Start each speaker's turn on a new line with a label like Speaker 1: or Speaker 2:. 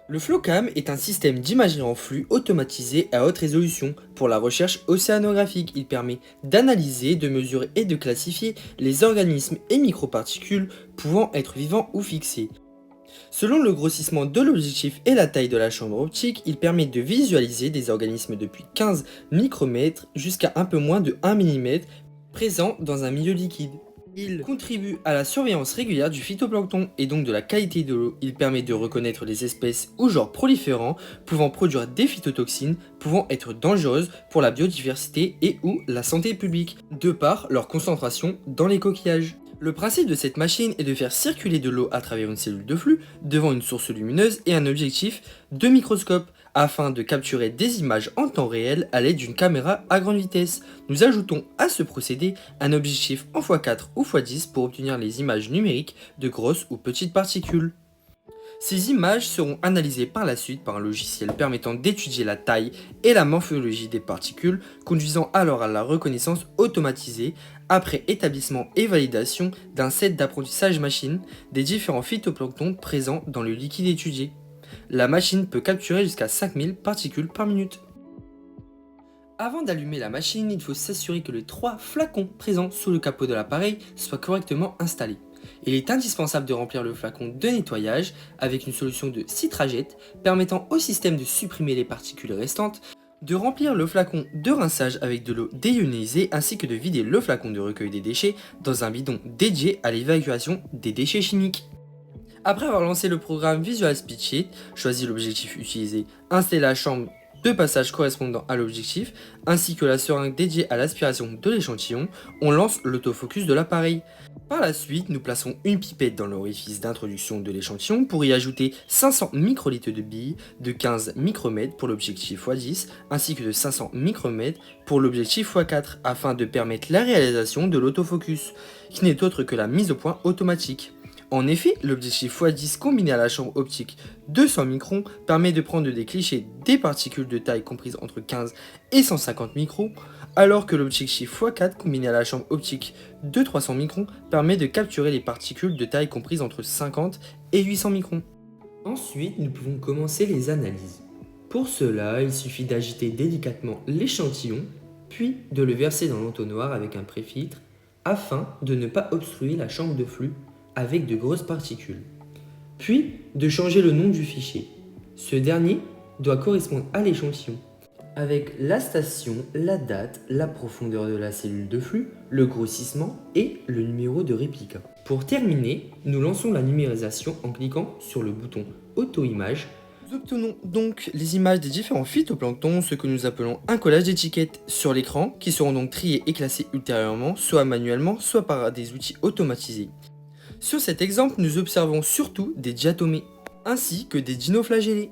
Speaker 1: Le FlowCam est un système d'imagerie en flux automatisé à haute résolution pour la recherche océanographique. Il permet d'analyser, de mesurer et de classifier les organismes et microparticules pouvant être vivants ou fixés. Selon le grossissement de l'objectif et la taille de la chambre optique, il permet de visualiser des organismes depuis 15 micromètres jusqu'à un peu moins de 1 mm présents dans un milieu liquide. Il contribue à la surveillance régulière du phytoplancton et donc de la qualité de l'eau. Il permet de reconnaître les espèces ou genres proliférants pouvant produire des phytotoxines pouvant être dangereuses pour la biodiversité et ou la santé publique, de par leur concentration dans les coquillages. Le principe de cette machine est de faire circuler de l'eau à travers une cellule de flux devant une source lumineuse et un objectif de microscope afin de capturer des images en temps réel à l'aide d'une caméra à grande vitesse. Nous ajoutons à ce procédé un objectif en x4 ou x10 pour obtenir les images numériques de grosses ou petites particules. Ces images seront analysées par la suite par un logiciel permettant d'étudier la taille et la morphologie des particules, conduisant alors à la reconnaissance automatisée, après établissement et validation d'un set d'apprentissage machine des différents phytoplanctons présents dans le liquide étudié. La machine peut capturer jusqu'à 5000 particules par minute. Avant d'allumer la machine, il faut s'assurer que les 3 flacons présents sous le capot de l'appareil soient correctement installés. Il est indispensable de remplir le flacon de nettoyage avec une solution de citragette permettant au système de supprimer les particules restantes, de remplir le flacon de rinçage avec de l'eau déionisée ainsi que de vider le flacon de recueil des déchets dans un bidon dédié à l'évacuation des déchets chimiques. Après avoir lancé le programme Visual Speed Sheet, choisi l'objectif utilisé, installé la chambre de passage correspondant à l'objectif, ainsi que la seringue dédiée à l'aspiration de l'échantillon, on lance l'autofocus de l'appareil. Par la suite, nous plaçons une pipette dans l'orifice d'introduction de l'échantillon pour y ajouter 500 microlitres de billes de 15 micromètres pour l'objectif x10 ainsi que de 500 micromètres pour l'objectif x4 afin de permettre la réalisation de l'autofocus, qui n'est autre que la mise au point automatique. En effet, l'objectif x10 combiné à la chambre optique 200 microns permet de prendre des clichés des particules de taille comprises entre 15 et 150 microns, alors que l'objectif x4 combiné à la chambre optique de 300 microns permet de capturer les particules de taille comprises entre 50 et 800 microns. Ensuite, nous pouvons commencer les analyses. Pour cela, il suffit d'agiter délicatement l'échantillon, puis de le verser dans l'entonnoir avec un préfiltre, afin de ne pas obstruer la chambre de flux avec de grosses particules. Puis de changer le nom du fichier. Ce dernier doit correspondre à l'échantillon, avec la station, la date, la profondeur de la cellule de flux, le grossissement et le numéro de réplica. Pour terminer, nous lançons la numérisation en cliquant sur le bouton Auto-image. Nous obtenons donc les images des différents phytoplanctons, ce que nous appelons un collage d'étiquettes sur l'écran, qui seront donc triées et classées ultérieurement, soit manuellement, soit par des outils automatisés. Sur cet exemple, nous observons surtout des diatomées, ainsi que des dinoflagellés.